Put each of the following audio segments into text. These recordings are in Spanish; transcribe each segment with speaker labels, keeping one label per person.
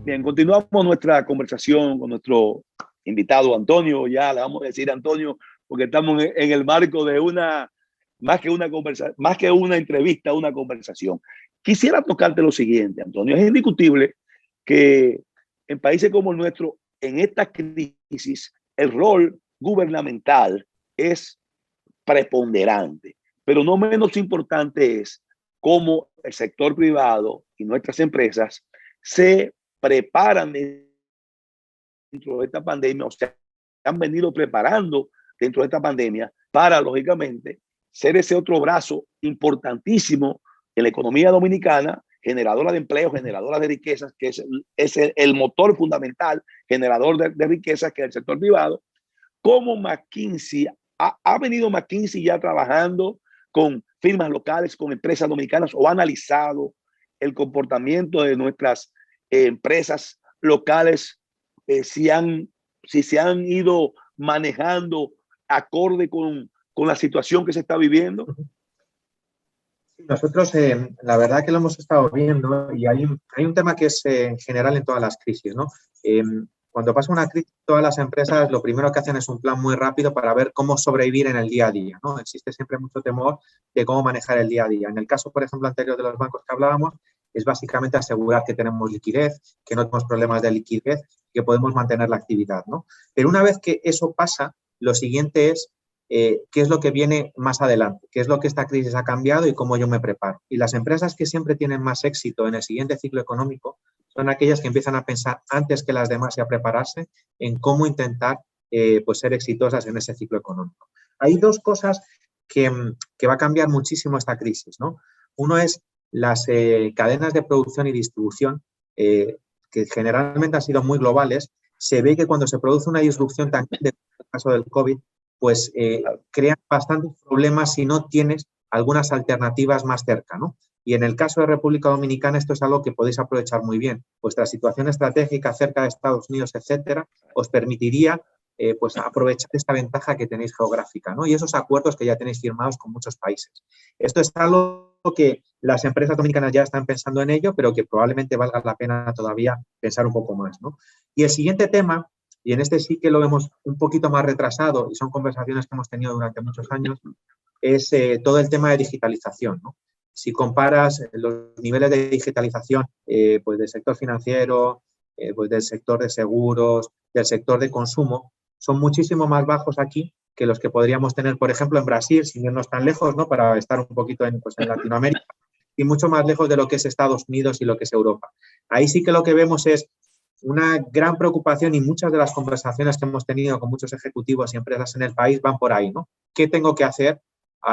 Speaker 1: Bien, continuamos nuestra conversación con nuestro invitado Antonio. Ya le vamos a decir Antonio, porque estamos en el marco de más que una entrevista, una conversación. Quisiera tocarte lo siguiente, Antonio. Es indiscutible que en países como el nuestro, en esta crisis, el rol gubernamental es preponderante, pero no menos importante es cómo el sector privado y nuestras empresas se preparan dentro de esta pandemia, o sea, han venido preparando dentro de esta pandemia para, lógicamente, ser ese otro brazo importantísimo en la economía dominicana, generadora de empleo, generadora de riquezas, que es el motor fundamental, generador de riquezas, que es el sector privado. Como McKinsey, ha venido McKinsey ya trabajando con firmas locales, con empresas dominicanas, o ha analizado el comportamiento de nuestras empresas locales, si se han ido manejando acorde con la situación que se está viviendo.
Speaker 2: Nosotros, la verdad que lo hemos estado viendo, y hay un tema que es general en todas las crisis, ¿no? Cuando pasa una crisis, todas las empresas lo primero que hacen es un plan muy rápido para ver cómo sobrevivir en el día a día, ¿no? Existe siempre mucho temor de cómo manejar el día a día. En el caso, por ejemplo, anterior de los bancos que hablábamos, es básicamente asegurar que tenemos liquidez, que no tenemos problemas de liquidez, que podemos mantener la actividad, ¿no? Pero una vez que eso pasa, lo siguiente es qué es lo que viene más adelante, qué es lo que esta crisis ha cambiado y cómo yo me preparo. Y las empresas que siempre tienen más éxito en el siguiente ciclo económico son aquellas que empiezan a pensar antes que las demás y a prepararse en cómo intentar pues ser exitosas en ese ciclo económico. Hay dos cosas que va a cambiar muchísimo esta crisis, ¿no? Uno es las cadenas de producción y distribución, que generalmente han sido muy globales. Se ve que cuando se produce una disrupción tan grande, en el caso del COVID, pues crean bastantes problemas si no tienes algunas alternativas más cerca, ¿no? Y en el caso de República Dominicana esto es algo que podéis aprovechar muy bien. Vuestra situación estratégica cerca de Estados Unidos, etcétera, os permitiría pues aprovechar esta ventaja que tenéis geográfica, ¿no? Y esos acuerdos que ya tenéis firmados con muchos países. Esto es algo que las empresas dominicanas ya están pensando en ello, pero que probablemente valga la pena todavía pensar un poco más, ¿no? Y el siguiente tema, y en este sí que lo vemos un poquito más retrasado, y son conversaciones que hemos tenido durante muchos años, es todo el tema de digitalización, ¿no? Si comparas los niveles de digitalización pues del sector financiero, pues del sector de seguros, del sector de consumo, son muchísimo más bajos aquí que los que podríamos tener, por ejemplo, en Brasil, sin irnos tan lejos, ¿no? Para estar un poquito pues en Latinoamérica, y mucho más lejos de lo que es Estados Unidos y lo que es Europa. Ahí sí que lo que vemos es una gran preocupación, y muchas de las conversaciones que hemos tenido con muchos ejecutivos y empresas en el país van por ahí, ¿no? ¿Qué tengo que hacer?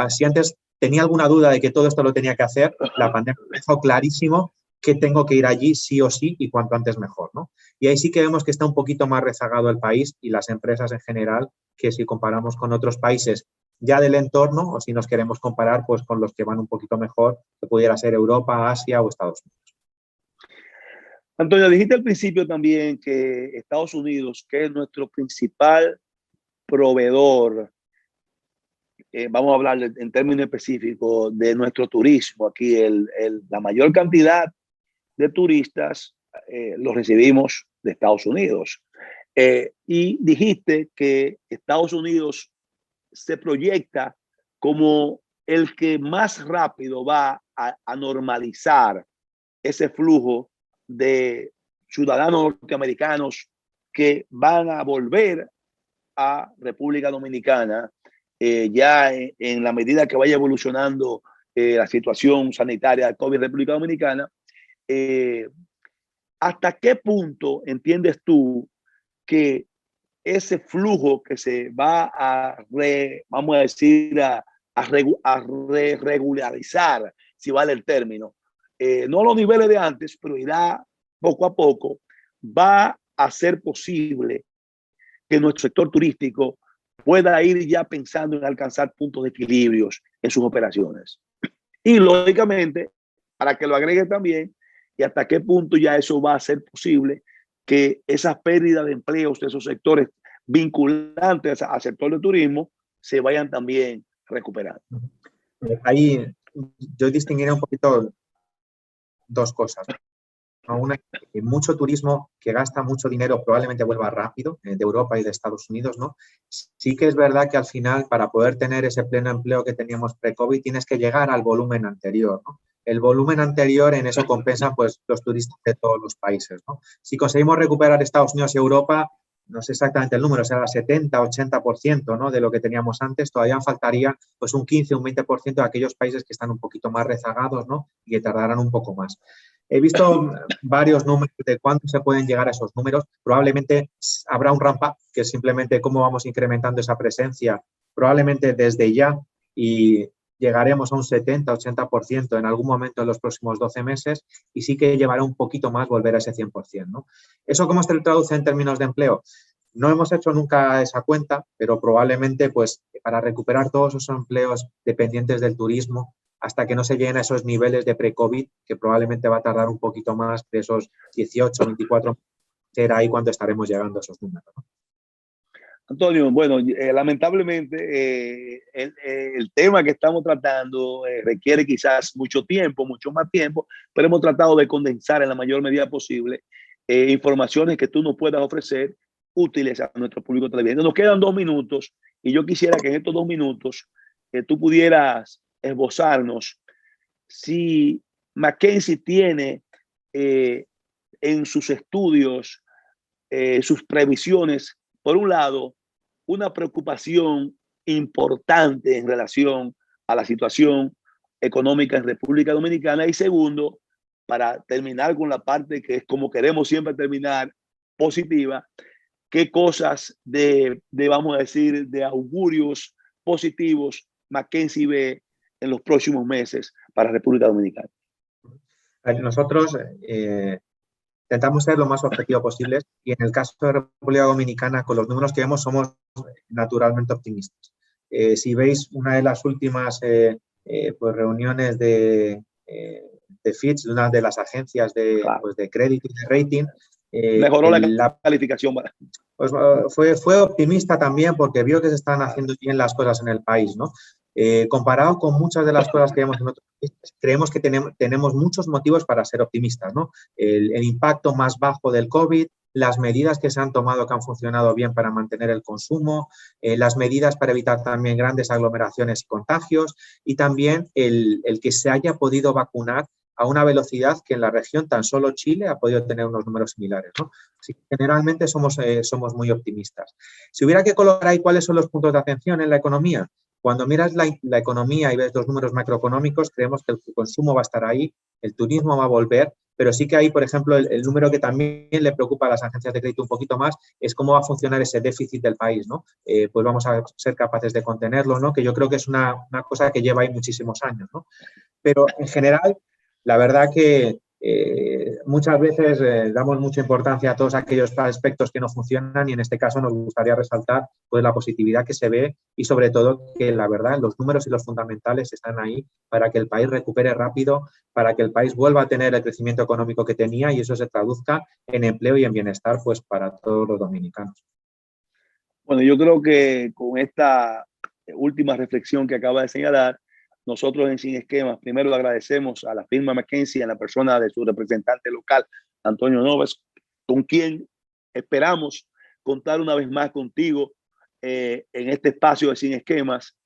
Speaker 2: Si antes tenía alguna duda de que todo esto lo tenía que hacer, la pandemia me dejó clarísimo que tengo que ir allí sí o sí, y cuanto antes mejor, ¿no? Y ahí sí que vemos que está un poquito más rezagado el país y las empresas en general, que si comparamos con otros países ya del entorno, o si nos queremos comparar pues con los que van un poquito mejor, que pudiera ser Europa, Asia o Estados Unidos.
Speaker 1: Antonio, dijiste al principio también que Estados Unidos, que es nuestro principal proveedor, vamos a hablar en términos específicos de nuestro turismo. Aquí la mayor cantidad de turistas los recibimos de Estados Unidos. Y dijiste que Estados Unidos se proyecta como el que más rápido va a normalizar ese flujo de ciudadanos norteamericanos que van a volver a República Dominicana ya en la medida que vaya evolucionando la situación sanitaria de COVID en República Dominicana. ¿Hasta qué punto entiendes tú que ese flujo que se va vamos a decir, regularizar, si vale el término, no a los niveles de antes, pero irá poco a poco, va a ser posible que nuestro sector turístico pueda ir ya pensando en alcanzar puntos de equilibrios en sus operaciones? Y lógicamente, para que lo agregue también, y hasta qué punto ya eso va a ser posible, que esas pérdidas de empleos de esos sectores vinculantes al sector del turismo se vayan también recuperando.
Speaker 2: Ahí yo distinguiría un poquito dos cosas. aún hay mucho turismo que gasta mucho dinero, probablemente vuelva rápido, de Europa y de Estados Unidos, ¿no? Sí que es verdad que al final, para poder tener ese pleno empleo que teníamos pre-COVID, tienes que llegar al volumen anterior, ¿no? El volumen anterior, en eso compensan pues los turistas de todos los países, ¿no? Si conseguimos recuperar Estados Unidos y Europa, no sé exactamente el número, será 70, 80%, ¿no?, de lo que teníamos antes, todavía faltaría pues un 15, un 20% de aquellos países que están un poquito más rezagados, ¿no?, y que tardarán un poco más. He visto varios números de cuánto se pueden llegar a esos números. Probablemente habrá un ramp up, que es simplemente cómo vamos incrementando esa presencia, probablemente desde ya, y llegaremos a un 70, 80% en algún momento en los próximos 12 meses, y sí que llevará un poquito más volver a ese 100%, ¿no? ¿Eso cómo se traduce en términos de empleo? No hemos hecho nunca esa cuenta, pero probablemente pues para recuperar todos esos empleos dependientes del turismo, hasta que no se lleguen a esos niveles de pre-COVID, que probablemente va a tardar un poquito más, de esos 18, 24, será ahí cuando estaremos llegando a esos números, ¿no?
Speaker 1: Antonio, bueno, lamentablemente el tema que estamos tratando requiere quizás mucho tiempo, mucho más tiempo, pero hemos tratado de condensar en la mayor medida posible informaciones que tú nos puedas ofrecer útiles a nuestro público televidente. Nos quedan 2 minutos y yo quisiera que en estos 2 minutos tú pudieras esbozarnos si McKinsey tiene en sus estudios, sus previsiones, por un lado, una preocupación importante en relación a la situación económica en República Dominicana, y segundo, para terminar con la parte que es como queremos siempre terminar, positiva, qué cosas vamos a decir, de augurios positivos McKinsey ve en los próximos meses para República Dominicana.
Speaker 2: Nosotros intentamos ser lo más objetivo posible, y en el caso de República Dominicana, con los números que vemos, somos naturalmente optimistas. Si veis una de las últimas pues reuniones de Fitch, de una de las agencias
Speaker 1: Claro.
Speaker 2: pues de crédito y de rating,
Speaker 1: mejoró la calificación.
Speaker 2: Pues fue optimista también, porque vio que se están haciendo bien las cosas en el país, ¿no? Comparado con muchas de las cosas que vemos en otros países, creemos que tenemos muchos motivos para ser optimistas, ¿no? El impacto más bajo del COVID, las medidas que se han tomado que han funcionado bien para mantener el consumo, las medidas para evitar también grandes aglomeraciones y contagios, y también el que se haya podido vacunar a una velocidad que en la región tan solo Chile ha podido tener unos números similares, ¿no? Así que generalmente somos muy optimistas. Si hubiera que colocar ahí cuáles son los puntos de atención en la economía, cuando miras la economía y ves los números macroeconómicos, creemos que el consumo va a estar ahí, el turismo va a volver, pero sí que hay, por ejemplo, el número que también le preocupa a las agencias de crédito un poquito más, es cómo va a funcionar ese déficit del país, ¿no? Pues vamos a ser capaces de contenerlo, ¿no? Que yo creo que es una cosa que lleva ahí muchísimos años, ¿no? Pero en general, la verdad que muchas veces damos mucha importancia a todos aquellos aspectos que no funcionan, y en este caso nos gustaría resaltar pues la positividad que se ve, y sobre todo que la verdad los números y los fundamentales están ahí para que el país recupere rápido, para que el país vuelva a tener el crecimiento económico que tenía, y eso se traduzca en empleo y en bienestar pues para todos los dominicanos.
Speaker 1: Bueno, yo creo que con esta última reflexión que acaba de señalar, nosotros en Sin Esquemas, primero le agradecemos a la firma McKinsey en la persona de su representante local, Antonio Noves, con quien esperamos contar una vez más contigo en este espacio de Sin Esquemas,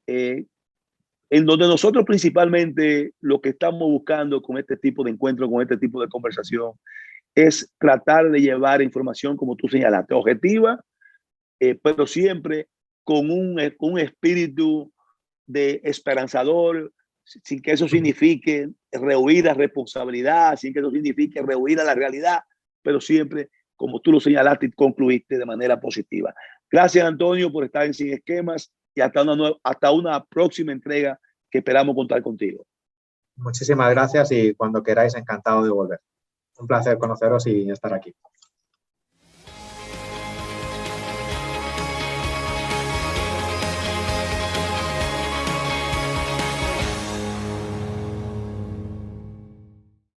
Speaker 1: en donde nosotros principalmente lo que estamos buscando con este tipo de encuentro, con este tipo de conversación, es tratar de llevar información, como tú señalaste, objetiva, pero siempre con un espíritu de esperanzador, sin que eso signifique rehuir a responsabilidad, sin que eso signifique rehuir a la realidad, pero siempre, como tú lo señalaste y concluiste, de manera positiva. Gracias, Antonio, por estar en Sin Esquemas, y hasta una próxima entrega que esperamos contar contigo.
Speaker 2: Muchísimas gracias, y cuando queráis, encantado de volver. Un placer conoceros y estar aquí.